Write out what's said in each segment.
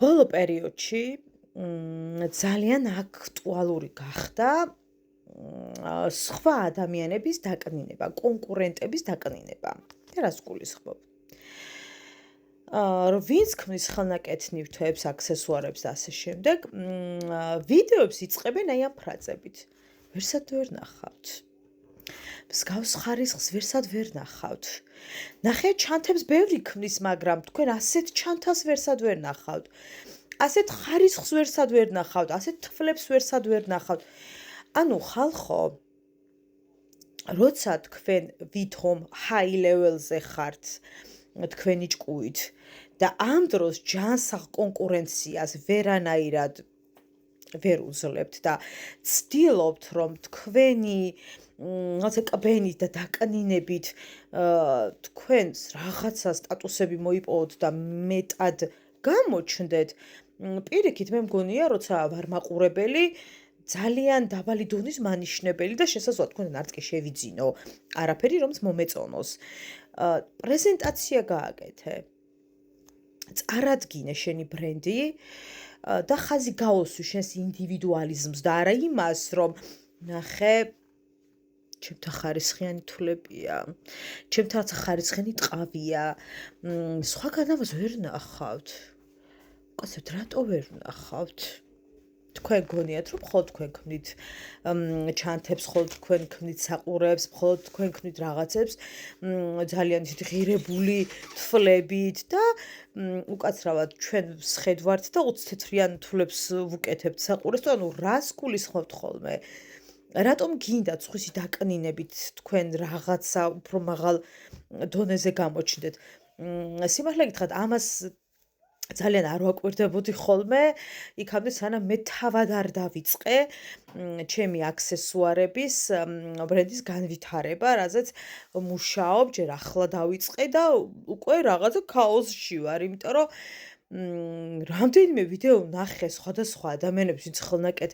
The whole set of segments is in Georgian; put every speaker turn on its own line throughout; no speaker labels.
ბოლო პერიოდში ძალიან აქტუალური გახდა სხვა ადამიანების დაკნინება, კონკურენტების დაკნინება. რას გულისხმობ? ვინც ქმნის ხელნაკეთ ნივთებს, აქსესუარებს და ასე შემდეგ, ვიდეოებს იწყებენ აი ამ ფრაზებით. ვერსად ვერ ნახავთ. მსგავს ხარისხს ვერსად ვერ ნახავთ. ნახეთ, ჩანთებს ბევრი ქმნის, მაგრამ თქვენ ასეთ ჩანთას ვერსად ვერ ნახავთ. ასეთ ხარისხს ვერსად ვერ ნახავთ, ასეთ თვლებს ვერსად ვერ ნახავთ. ანუ ხალხო, როცა თქვენ ვითომ high level-ზე ხართ, თქვენი ჭკუით და ამ დროს ჯანსაღ კონკურენციას ვერანაირად ვერ უძლებთ და ცდილობთ, რომ თქვენი რაღაცა კბენით და დაკნინებით თქვენს რაღაცა სტატუსები მოიპოვოთ და მეტად გამოჩნდეთ, პირიქით მე მგონია, როცა ვარ მაყურებელი, ძალიან დაბალი დონის მანიშნებელი და შესაძლოა თქვენ არც კი შევიძინო არაფერი, რომც მომეწონოს. პრეზენტაცია გააკეთე. წარადგინე შენი ბრენდი და ხაზი გაოსვი შენს ინდივიდუალიზმს და არა იმას, რომ ნახე ჩემთან ხარისხიანი თვლებია, ჩემთან ხარისხიანი ტყავია, სხვაგანაც ვერ ნახავთ. უკაცრავთ, რატო ვერ ნახავთ? თქვენ გონიათ, რომ მხოლოდ თქვენ ქმნით ჩანთებს, მხოლოდ თქვენ ქმნით საყურებს, მხოლოდ თქვენ ქმნით რაღაცებს ძალიან ისეთი ღირებული თვლებით და უკაცრავად ჩვენ სხედვართ და 20 თეთრიან თვლებს ვუკეთებთ საყურეს, ანუ რას გულისხმობთ ხოლმე? რატომ გინდათ სხვისი დაკნინებით თქვენ რაღაცა უფრო მაღალ დონეზე გამოჩნდეთ? სიმართლე გითხრათ, ამას ძალიან არ ვაკვირდებოდი ხოლმე, იქამდე სანამ მე თავად არ დავიწყე ჩემი აქსესუარების ბრენდის განვითარება, რაზეც მუშაობ, ჯერ ახლა დავიწყე და უკვე რაღაცა ქაოსში ვარ, იმიტომ რომ რამდენიმე ვიდეო ვნახე სხვადასხვა ადამიანებს, ვინც ხელნაკეთ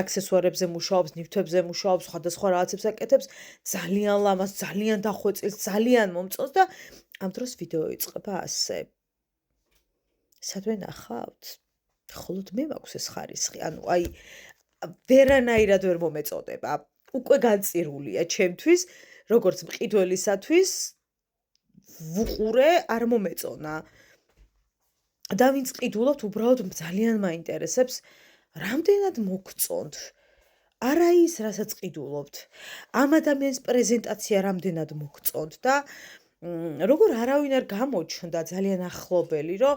აქსესუარებზე მუშაობს, ნივთებზე მუშაობს, სხვადასხვა რაღაცებს აკეთებს, ძალიან ლამაზ, ძალიან დახვეწილს, ძალიან მომწონს და ამ დროს ვიდეო იწყება ასე. სადვე ნახავთ? მხოლოდ მე მაქვს ეს ხარისხი, ანუ აი ვერანაირად ვერ მომეწოდება. უკვე განწირულია ჩემთვის, როგორც მყიდველისათვის ვუყურე, არ მომეწონა. და ვინც ყიდულობთ, უბრალოდ ძალიან მაინტერესებს, რამდენად მოგწონთ. არა ის, რასაც ყიდულობთ. ამ ადამიანის პრეზენტაცია რამდენად მოგწონთ და როგორ არავინ არ გამოჩნდა ძალიან ახლობელი, რომ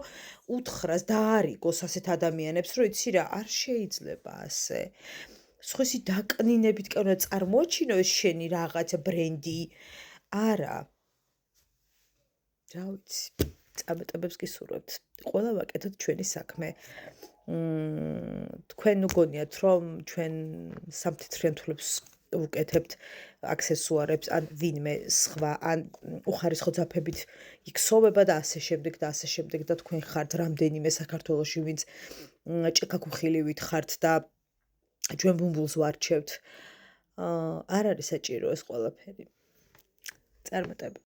უთხრას და არიგოს ასეთ ადამიანებს, რომ იცი რა, არ შეიძლება ასე. სხვისი დაკნინებით კი უნდა წარმოაჩინო ეს შენი რაღაცა ბრენდი. არა. რა ვიცი, წარმატებებს გისურვებთ. ყველა ვაკეთოთ ჩვენი საქმე. თქვენ უგონიათ, რომ ჩვენ სამთეთრიან თვლებს ვუკეთებთ აქსესუარებს, ან ვინმე სხვა, ან უხარისხო ძაფებით იქსოვება და ასე შემდეგ და ასე შემდეგ და თქვენ ხართ რამდენიმე საქართველოში, ვინც ჭიქაქუხილივით ხართ და ჩვენ ბუმბულს ვარჩევთ. არ არის საჭირო ეს ყველაფერი. წარმატებები.